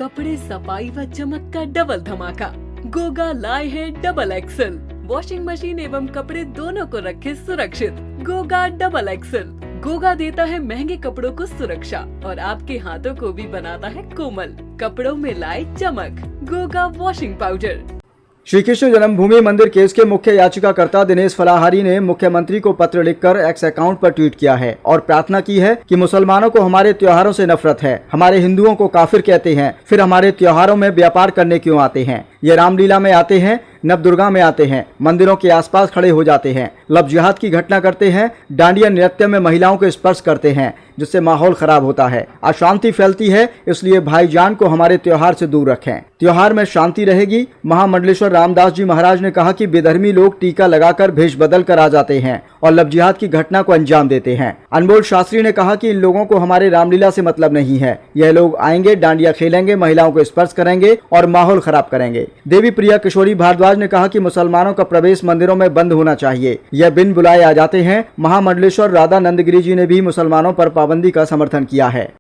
कपड़े सफाई व चमक का डबल धमाका। गोगा लाए हैं डबल एक्सल। वॉशिंग मशीन एवं कपड़े दोनों को रखे सुरक्षित। Goga double axle. गोगा देता है महंगे कपड़ों को सुरक्षा और आपके हाथों को भी बनाता है कोमल। कपड़ों में लाए चमक। Goga washing powder. श्री कृष्ण जन्मभूमि मंदिर केस के मुख्य याचिकाकर्ता दिनेश फलाहारी ने मुख्यमंत्री को पत्र लिखकर एक्स अकाउंट पर ट्वीट किया है और प्रार्थना की है कि मुसलमानों को हमारे त्योहारों से नफरत है, हमारे हिंदुओं को काफिर कहते हैं, फिर हमारे त्योहारों में व्यापार करने क्यों आते हैं। ये रामलीला में आते हैं, नवदुर्गा में आते हैं, मंदिरों के आसपास खड़े हो जाते हैं, लव जिहाद की घटना करते हैं, डांडिया नृत्य में महिलाओं को स्पर्श करते हैं, जिससे माहौल खराब होता है, अशांति फैलती है। इसलिए भाईजान को हमारे त्योहार से दूर रखें। त्योहार में शांति रहेगी। महामंडलेश्वर रामदास जी महाराज ने कहा कि बेधर्मी लोग टीका लगाकर भेष बदल कर आ जाते हैं और लव जिहाद की घटना को अंजाम देते हैं। अनमोल शास्त्री ने कहा कि इन लोगों को हमारे रामलीला से मतलब नहीं है। यह लोग आएंगे, डांडिया खेलेंगे, महिलाओं को स्पर्श करेंगे और माहौल खराब करेंगे। देवी प्रिया किशोरी भारद्वाज ने कहा कि मुसलमानों का प्रवेश मंदिरों में बंद होना चाहिए। यह बिन बुलाए आ जाते हैं। महामंडलेश्वर राधा नंदगिरी जी ने भी मुसलमानों पर पाबंदी का समर्थन किया है।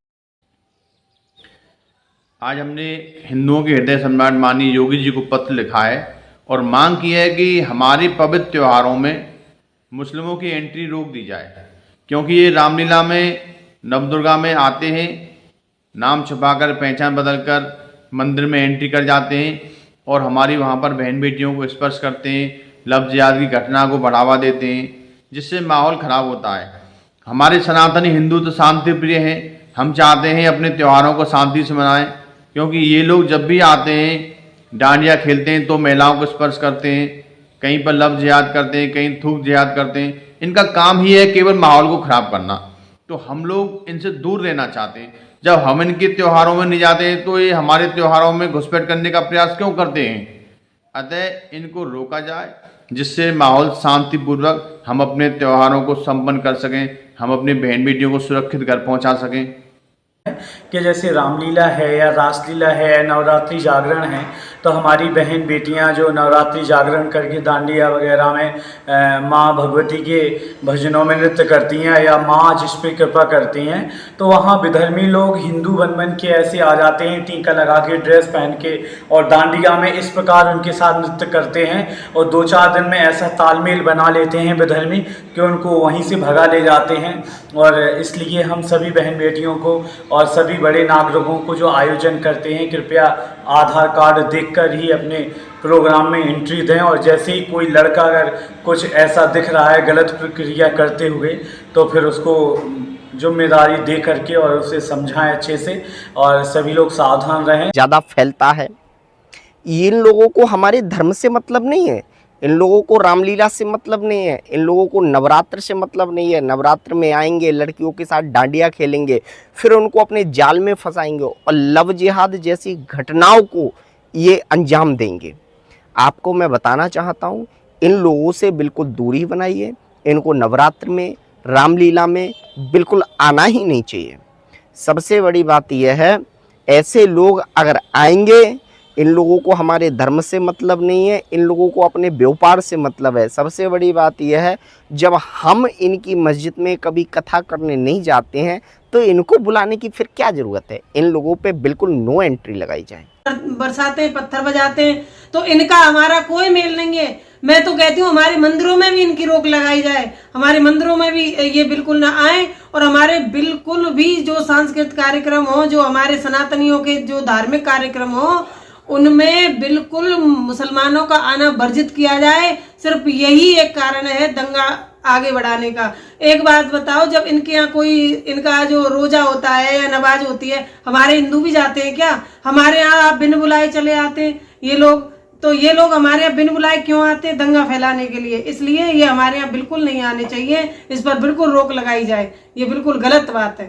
आज हमने हिंदुओं के हृदय सम्राट माननीय योगी जी को पत्र लिखा है और मांग की है कि हमारे पवित्र त्योहारों में मुस्लिमों की एंट्री रोक दी जाए, क्योंकि ये रामलीला में नवदुर्गा में आते हैं, नाम छुपाकर पहचान बदलकर मंदिर में एंट्री कर जाते हैं और हमारी वहाँ पर बहन बेटियों को स्पर्श करते हैं, लव जिहाद की घटना को बढ़ावा देते हैं, जिससे माहौल ख़राब होता है। हमारे सनातनी हिंदू तो शांति प्रिय हैं। हम चाहते हैं अपने त्योहारों को शांति से मनाएं, क्योंकि ये लोग जब भी आते हैं डांडिया खेलते हैं तो महिलाओं को स्पर्श करते हैं, कहीं पर लव जिहाद करते हैं, कहीं थूक जिहाद करते हैं। इनका काम ही है केवल माहौल को ख़राब करना। तो हम लोग इनसे दूर रहना चाहते हैं। जब हम इनके त्योहारों में नहीं जाते हैं तो ये हमारे त्योहारों में घुसपैठ करने का प्रयास क्यों करते हैं। अतः इनको रोका जाए, जिससे माहौल शांतिपूर्वक हम अपने त्योहारों को संपन्न कर सकें, हम अपनी बहन बेटियों को सुरक्षित घर पहुंचा सकें। कि जैसे रामलीला है या रासलीला है या नवरात्रि जागरण है, तो हमारी बहन बेटियां जो नवरात्रि जागरण करके दांडिया वगैरह में माँ भगवती के भजनों में नृत्य करती हैं या माँ जिस पे कृपा करती हैं, तो वहाँ विधर्मी लोग हिंदू बन के ऐसे आ जाते हैं, टीका लगा के, ड्रेस पहन के, और दांडिया में इस प्रकार उनके साथ नृत्य करते हैं और 2-4 दिन में ऐसा तालमेल बना लेते हैं विधर्मी कि उनको वहीं से भगा ले जाते हैं। और इसलिए हम सभी बहन बेटियों को और सभी बड़े नागरिकों को जो आयोजन करते हैं, कृपया आधार कार्ड देखकर ही अपने प्रोग्राम में एंट्री दें। और जैसे ही कोई लड़का अगर कुछ ऐसा दिख रहा है गलत प्रक्रिया करते हुए, तो फिर उसको जिम्मेदारी दे करके और उसे समझाएं अच्छे से, और सभी लोग सावधान रहें। ज़्यादा फैलता है। इन लोगों को हमारे धर्म से मतलब नहीं है, इन लोगों को रामलीला से मतलब नहीं है, इन लोगों को नवरात्र से मतलब नहीं है। नवरात्र में आएंगे, लड़कियों के साथ डांडिया खेलेंगे, फिर उनको अपने जाल में फंसाएंगे और लव जिहाद जैसी घटनाओं को ये अंजाम देंगे। आपको मैं बताना चाहता हूँ, इन लोगों से बिल्कुल दूरी बनाइए। इनको नवरात्र में, रामलीला में बिल्कुल आना ही नहीं चाहिए। सबसे बड़ी बात यह है, ऐसे लोग अगर आएंगे, इन लोगों को हमारे धर्म से मतलब नहीं है, इन लोगों को अपने व्यापार से मतलब है। सबसे बड़ी बात यह है, जब हम इनकी मस्जिद में कभी कथा करने नहीं जाते हैं तो इनको बुलाने की फिर क्या ज़रूरत है। इन लोगों पे बिल्कुल नो एंट्री लगाई जाए। बरसाते हैं, पत्थर बजाते हैं, तो इनका हमारा कोई मेल नहीं है। मैं तो कहती हूँ हमारे मंदिरों में भी इनकी रोक लगाई जाए, हमारे मंदिरों में भी ये बिल्कुल ना आए, और हमारे बिल्कुल भी जो सांस्कृतिक कार्यक्रम हो, जो हमारे सनातनियों के जो धार्मिक कार्यक्रम हो, उनमें बिल्कुल मुसलमानों का आना वर्जित किया जाए। सिर्फ यही एक कारण है दंगा आगे बढ़ाने का। एक बात बताओ, जब इनके यहाँ कोई इनका जो रोजा होता है या नमाज होती है, हमारे हिंदू भी जाते हैं क्या? हमारे यहाँ आप बिन बुलाए चले आते हैं ये लोग। तो ये लोग हमारे यहाँ बिन बुलाए क्यों आते हैं? दंगा फैलाने के लिए। इसलिए ये हमारे यहाँ बिल्कुल नहीं आने चाहिए। इस पर बिल्कुल रोक लगाई जाए। ये बिल्कुल गलत बात है।